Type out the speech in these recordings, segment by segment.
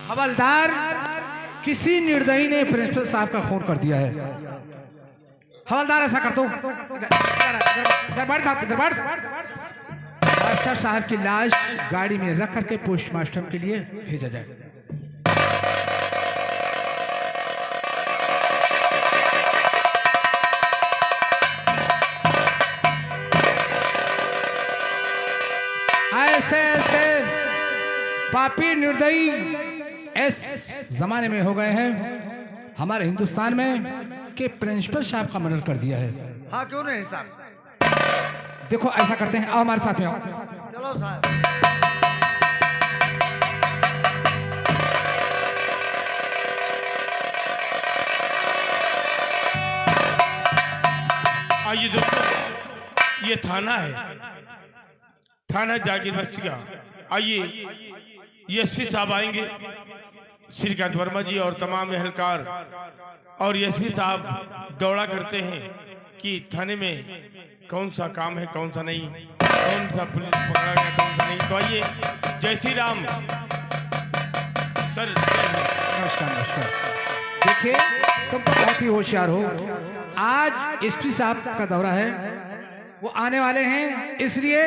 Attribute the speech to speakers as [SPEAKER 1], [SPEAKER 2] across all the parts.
[SPEAKER 1] हवलदार, किसी निर्दयी ने प्रिंसिपल साहब का खून कर दिया है। हवलदार ऐसा कर दो, मास्टर साहब की लाश गाड़ी में रख करके पोस्टमार्टम के लिए भेजा जाए। ऐसे ऐसे पापी निर्दयी इस जमाने में हो गए हैं हमारे हिंदुस्तान में कि प्रिंसिपल साहब का मर्डर कर दिया है।
[SPEAKER 2] हाँ क्यों नहीं साहब?
[SPEAKER 1] देखो ऐसा करते हैं, आओ हमारे साथ में आओ।
[SPEAKER 2] चलो साहब।
[SPEAKER 3] आइए दोस्तों, ये थाना है, थाना जागीर बस्ती का। आइए एसपी साहब आएंगे, श्रीकांत वर्मा जी और तमाम एहलकार, और एसपी साहब दौड़ा करते हैं कि थाने में कौन सा काम है, कौन सा नहीं, कौन सा पुलिस पकड़ा गया, कौन सा नहीं। तो आइए, जय श्री राम सर।
[SPEAKER 1] नमस्कार नमस्कार। देखिए तुम तो बहुत ही होशियार हो। आज एसपी साहब का दौरा है, वो आने वाले हैं, इसलिए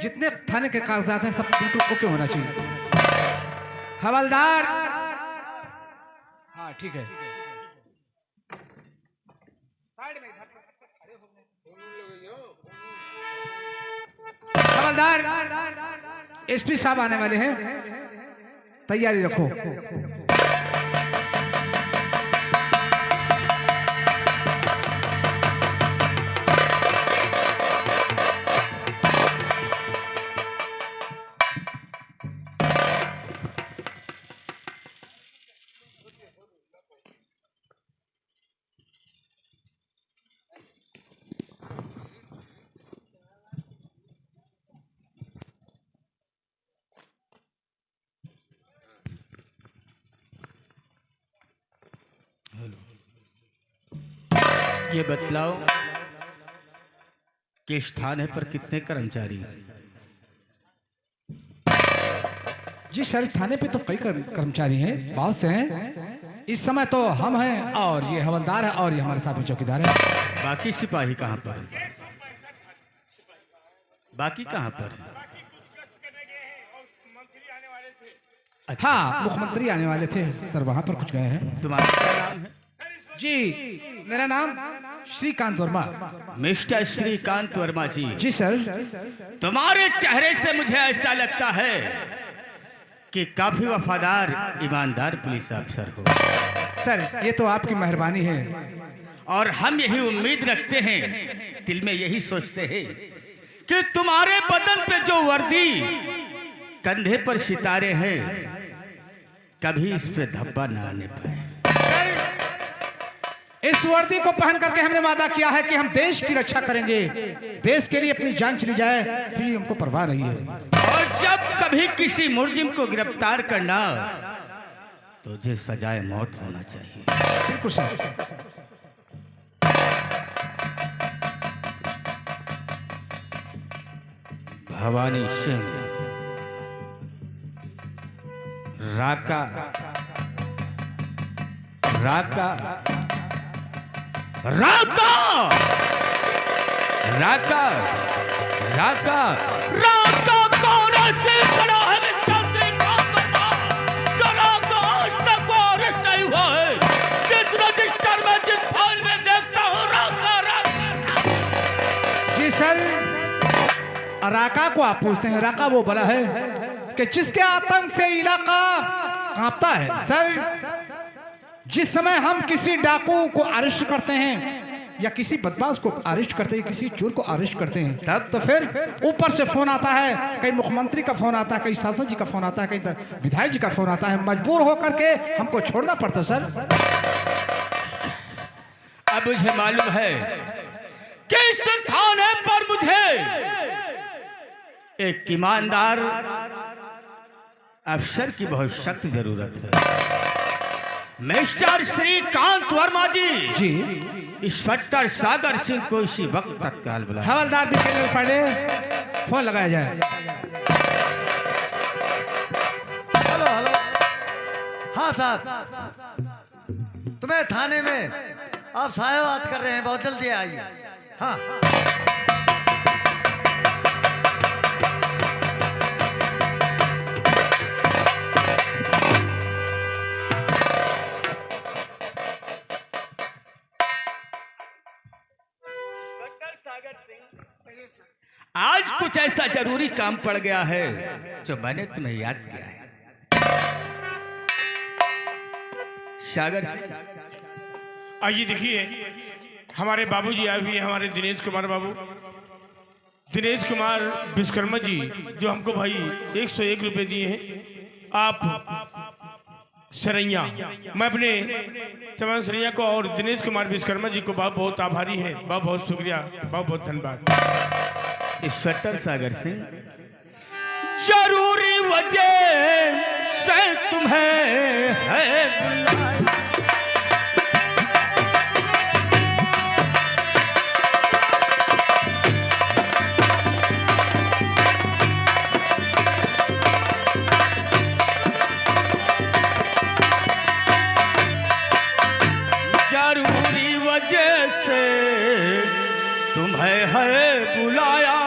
[SPEAKER 1] जितने थाने के कागजात हैं सब बिल्कुल ओके होना चाहिए। हवलदार, हाँ ठीक है। हवलदार, एसपी साहब आने वाले हैं, तैयारी रखो।
[SPEAKER 4] ये बतलाओ कि इस थाने पर कितने कर्मचारी हैं?
[SPEAKER 1] जी सर, थाने पे तो कई कर्मचारी हैं, बहुत से हैं। इस समय तो हम हैं और ये हवलदार है और ये हमारे साथ में चौकीदार है।
[SPEAKER 4] बाकी सिपाही कहाँ पर हैं? बाकी कहाँ पर हैं?
[SPEAKER 1] हाँ, मुख्यमंत्री आने वाले थे सर, वहां पर कुछ गए हैं।
[SPEAKER 4] तुम्हारा क्या नाम है?
[SPEAKER 1] जी मेरा नाम श्रीकांत वर्मा।
[SPEAKER 4] मिस्टर श्रीकांत वर्मा जी।
[SPEAKER 1] जी सर।
[SPEAKER 4] तुम्हारे चेहरे से मुझे ऐसा लगता है कि काफी वफादार ईमानदार पुलिस अफसर हो।
[SPEAKER 1] सर ये तो आपकी मेहरबानी है,
[SPEAKER 4] और हम यही उम्मीद रखते हैं, दिल में यही सोचते हैं कि तुम्हारे बदन पे जो वर्दी, कंधे पर सितारे हैं, कभी इस पे धब्बा ना आने पाए।
[SPEAKER 1] इस वर्दी को पहन करके हमने वादा किया है कि हम देश की रक्षा करेंगे, देश के लिए अपनी जान चली जाए फिर हमको परवाह नहीं है।
[SPEAKER 4] और जब कभी किसी मुलजिम को गिरफ्तार करना तो उसे सजाए मौत होना चाहिए।
[SPEAKER 1] बिल्कुल सर।
[SPEAKER 4] भवानी सिंह, राका राका राका राका राका राका कौन से खड़ा है? मिस्टर श्रीकांत वर्मा, राका आज तक को अरेस्ट नहीं हुआ है। जिस रजिस्टर में, जिस फाइल में देखता हूँ राका राका।
[SPEAKER 1] जी सर, राका को आप पूछते हैं। राका वो बला है कि जिसके आतंक से इलाका कांपता है। सर जिस समय हम किसी डाकू को अरेस्ट करते हैं या किसी बदमाश को अरेस्ट करते हैं, किसी चोर को अरेस्ट करते हैं, तब तो फिर ऊपर से फोन आता है, कहीं मुख्यमंत्री का फोन आता है, कहीं सांसद जी का फोन आता है, कहीं विधायक जी का फोन आता है, मजबूर होकर के हमको छोड़ना पड़ता है। सर
[SPEAKER 4] अब मुझे मालूम है कि इस थाने पर मुझे एक ईमानदार अफसर की बहुत सख्त जरूरत है। मिस्टर श्रीकांत वर्मा जी, इंस्पेक्टर सागर सिंह को इसी वक्त तत्काल बुलाएं।
[SPEAKER 1] हवलदार भी कहने पहले फोन लगाया जाए।
[SPEAKER 2] Hello hello. हाँ साहब, तुम्हें थाने में आप साहब बात कर रहे हैं, बहुत जल्दी आइए। हाँ
[SPEAKER 4] आज कुछ ऐसा जरूरी काम पड़ गया है जो मैंने तुम्हें याद किया है। सागर सिंह,
[SPEAKER 3] आइए देखिए, हमारे बाबूजी आए हुए हैं, हमारे दिनेश कुमार बाबू, दिनेश कुमार विश्वकर्मा जी, जो हमको भाई 101 रुपए दिए हैं। आप सरैया, मैं अपने चमन सरैया को और दिनेश कुमार विश्वकर्मा जी को बहुत बहुत आभारी है, बहुत बहुत शुक्रिया, बहुत बहुत धन्यवाद।
[SPEAKER 4] इंस्पेक्टर सागर सिंह, जरूरी वजह से तुम्हें है बुलाया। जरूरी वजह से तुम्हें है बुलाया,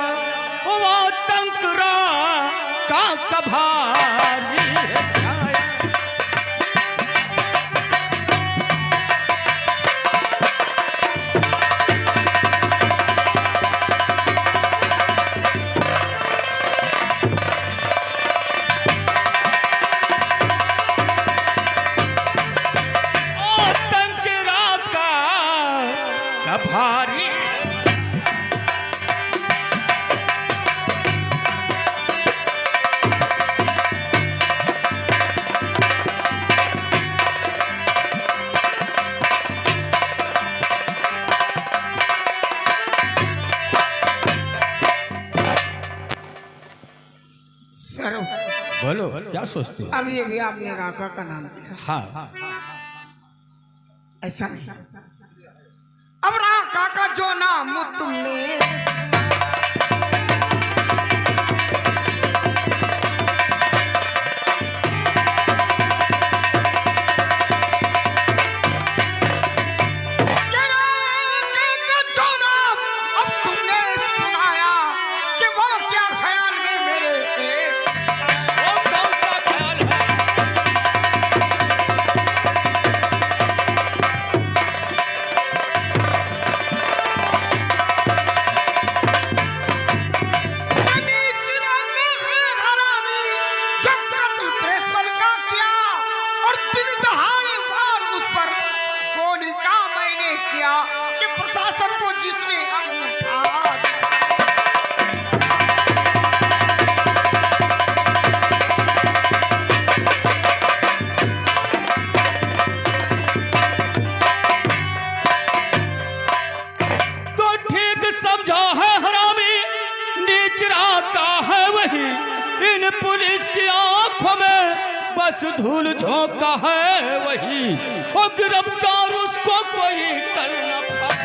[SPEAKER 4] वो तंकरा का कभारी है छाया। ओ तंकरा का कभारी
[SPEAKER 5] सर,
[SPEAKER 4] बोलो, क्या सोचते हो?
[SPEAKER 5] अब ये भी आपने राका का नाम दिया,
[SPEAKER 4] हाँ,
[SPEAKER 5] ऐसा नहीं। अब राका का जो नाम तुमने कि प्रशासन को जिसने अंगूठा
[SPEAKER 4] तो ठीक समझा है हरामी, नीचरा का है वही, इन पुलिस की आंखों में बस धूल झोंका है वही, और गिरफ्तार उसको कोई कर न पाए।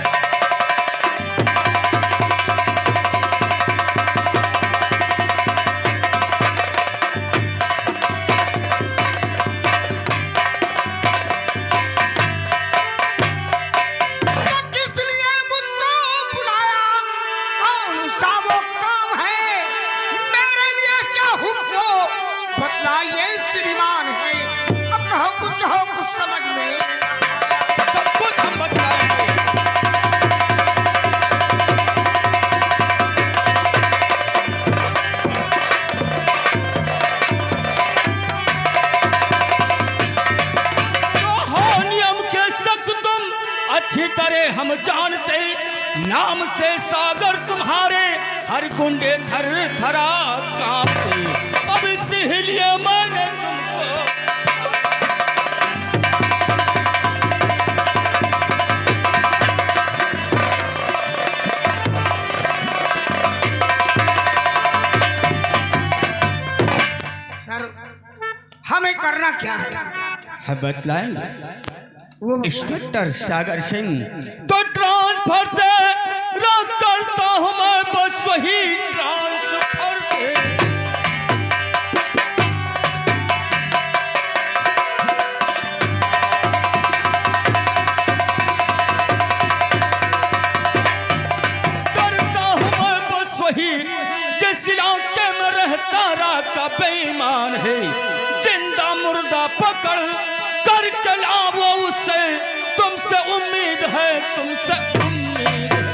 [SPEAKER 5] ये श्रीमान है, अब कहो कुछ समझ में
[SPEAKER 4] सब कुछ हम बताएंगे। तो हो नियम के सख्त तुम अच्छी तरह हम जानते, नाम से सागर तुम्हारे हर गुंडे थर थरा कांपते। अब इसीलिए मैंने तुमको
[SPEAKER 5] सर, हमें करना क्या है
[SPEAKER 4] बतलाएंगे।
[SPEAKER 5] वो
[SPEAKER 4] इंस्पेक्टर सागर सिंह, तो ट्रांसफर दे रख करता हूं मैं, बस वही ट्रांसफर दे। सौदा पकड़ करके लाओ उसे, तुमसे उम्मीद है, तुमसे उम्मीद है।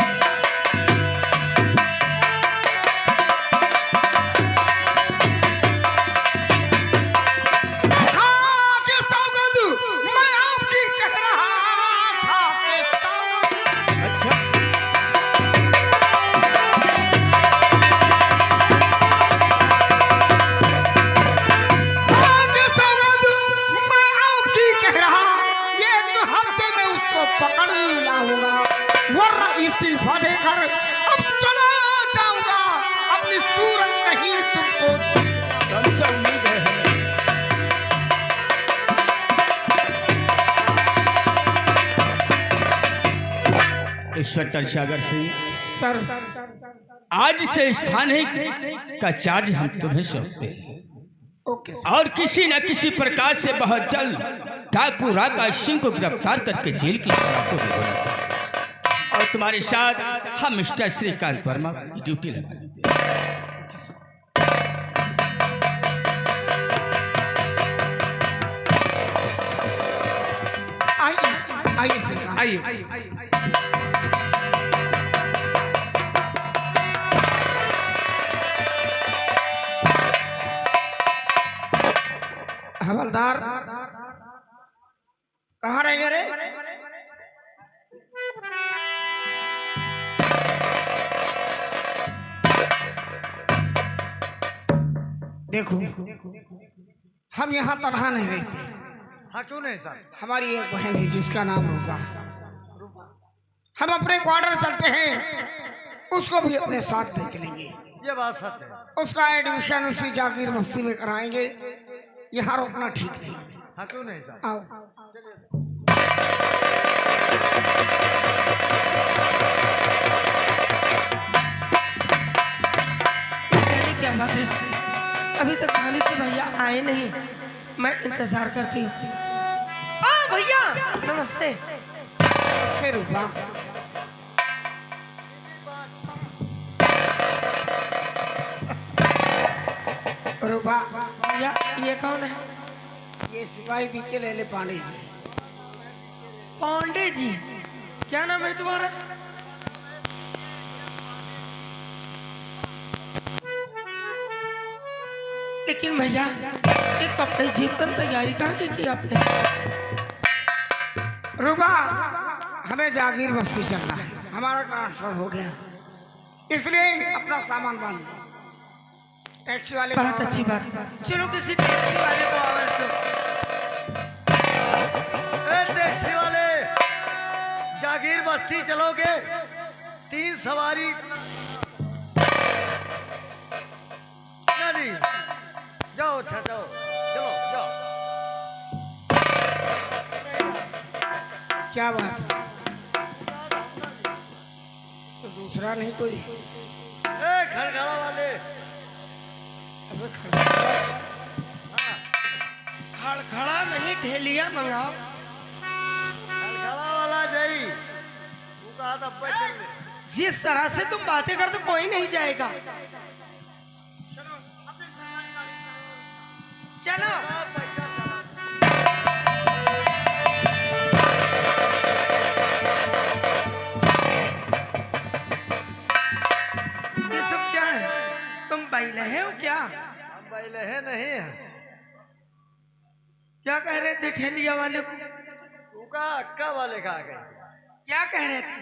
[SPEAKER 5] इस्तीफा देकर अब चला जाऊंगा, अपनी सूरत नहीं तुमको
[SPEAKER 4] तुमसे उम्मीद है हमें। इंस्पेक्टर सागर सिंह
[SPEAKER 5] सर,
[SPEAKER 4] आज से इस थाने का चार्ज हम तुम्हें सौंपते हैं
[SPEAKER 5] ओके सर।
[SPEAKER 4] और किसी न किसी प्रकार से बहुत जल्द डाकू राका सिंह को गिरफ्तार करके जेल की सलाखों में होना चाहिए। और तुम्हारे साथ हम मिस्टर श्रीकांत वर्मा की ड्यूटी लगा देते हैं।
[SPEAKER 5] आइए आइए श्रीकांत,
[SPEAKER 1] आइए।
[SPEAKER 5] हवलदार कहाँ रहेंगे रे? देखो, हम यहाँ तनहा नहीं रहते।
[SPEAKER 2] हाँ क्यों नहीं सर?
[SPEAKER 5] हमारी एक बहन है जिसका नाम रूपा। हम अपने क्वार्टर चलते हैं, उसको भी अपने साथ ले चलेंगे।
[SPEAKER 2] ये बात सच है।
[SPEAKER 5] उसका एडमिशन उसी जागीर बस्ती में कराएंगे। यहाँ रोकना ठीक नहीं।
[SPEAKER 2] हाँ क्यों नहीं सर?
[SPEAKER 5] आओ।
[SPEAKER 6] क्या बात है, अभी तक थाने से भैया आए नहीं, मैं इंतजार करती हूँ। भैया नमस्ते।
[SPEAKER 5] नमस्ते रूपा। रूपा,
[SPEAKER 6] भैया ये कौन है?
[SPEAKER 5] ये सिपाही बीके ले पांडे जी।
[SPEAKER 6] पांडे जी, क्या नाम है तुम्हारा? लेकिन भैया ये कपड़े जीवन तैयारी कहाँ की आपने?
[SPEAKER 5] रूपा, हमें जागीर बस्ती चलना है, हमारा ट्रांसफर हो गया, इसलिए अपना सामान बांध लो। टैक्सी वाले
[SPEAKER 6] बहुत अच्छी बात। चलो किसी टैक्सी वाले को आवाज दो।
[SPEAKER 2] टैक्सी वाले, जागीर बस्ती चलोगे? 3 सवारी नहीं। जाओ अच्छा जाओ, चलो जाओ।
[SPEAKER 5] क्या बात है? तो दूसरा नहीं कोई?
[SPEAKER 2] खड़खड़ा वाले,
[SPEAKER 5] अबे खड़ा।
[SPEAKER 6] खड़खड़ा नहीं, ठेलिया मंगाओ।
[SPEAKER 2] खड़खड़ा वाला जई तू कहा था चल ले।
[SPEAKER 6] जिस तरह से तुम बातें करते कोई नहीं जाएगा। चलो ये सब क्या है? तुम बैले हो क्या?
[SPEAKER 2] हम बैले हैं नहीं है।
[SPEAKER 6] क्या कह रहे थे ठेलिया वाले को?
[SPEAKER 2] तू कहा अक्का वाले कहा गए?
[SPEAKER 6] क्या कह रहे थे?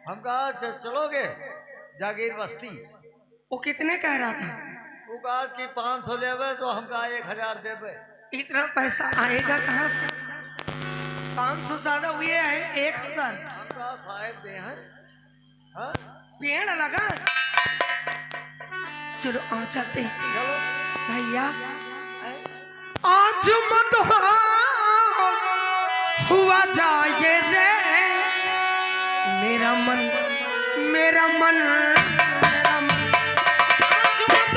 [SPEAKER 2] हम कहा चलोगे जागीर बस्ती?
[SPEAKER 6] वो कितने कह रहा था?
[SPEAKER 2] तू कहा कि 500 लेवे, तो हम कहा 1000 देवे।
[SPEAKER 6] इतना पैसा आएगा कहाँ से? 500 ज्यादा हुए है, 1000।
[SPEAKER 2] हम कहा साहेब दे हैं। हाँ?
[SPEAKER 6] पेड़ लगा। चलो आ चलते हैं।
[SPEAKER 2] चलो
[SPEAKER 6] भैया आज मत हुआ जाए रे, मेरा मन मेरा मन मेरा मन। आज मत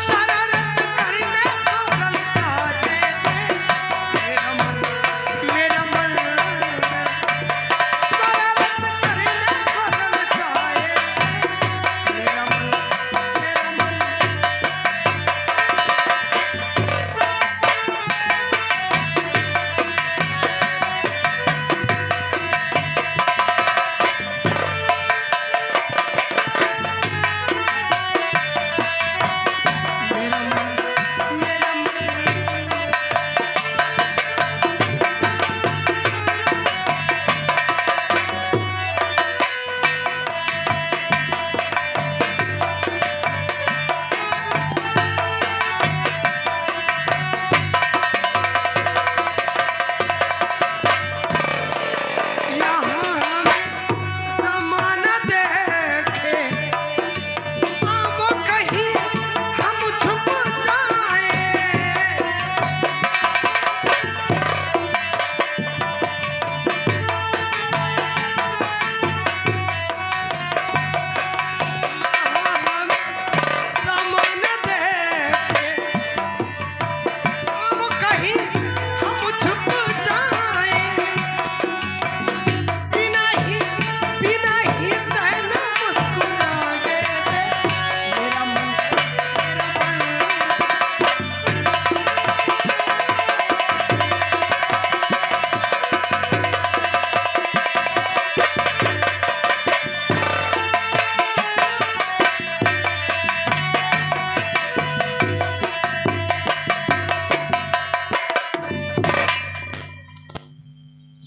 [SPEAKER 6] शरारत करने को ललचाए रे, मेरा मन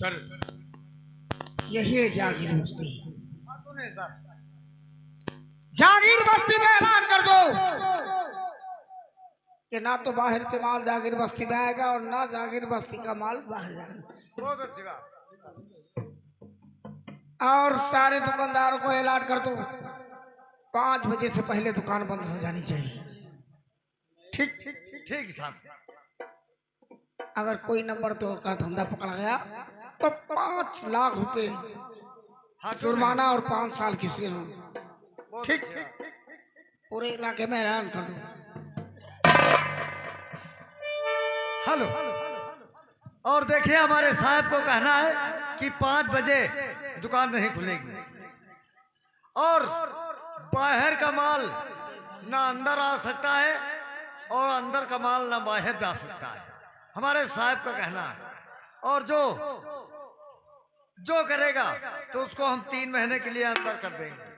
[SPEAKER 3] सर
[SPEAKER 5] यही है जागीर बस्ती। जागीर बस्ती में ऐलान कर दो कि ना तो बाहर से माल जागीर बस्ती में आएगा और ना जागीर बस्ती का माल बाहर जाएगा।
[SPEAKER 2] बहुत अच्छी बात।
[SPEAKER 5] और सारे दुकानदारों को ऐलान कर दो 5 बजे से पहले दुकान बंद हो जानी चाहिए। ठीक
[SPEAKER 2] ठीक साहब।
[SPEAKER 5] अगर कोई नंबर 2 का धंधा पकड़ा गया तो 5 लाख रुपए जुर्माना और 5 साल की जेल। ठीक पूरे इलाके में ऐलान कर दो।
[SPEAKER 2] हेलो। और देखिए हमारे साहब को कहना है कि 5 बजे दुकान नहीं खुलेगी और बाहर का माल ना अंदर आ सकता है और अंदर का माल ना बाहर जा सकता है, हमारे साहब का कहना है। और जो करेगा तो उसको हम 3 महीने के लिए अंदर कर देंगे।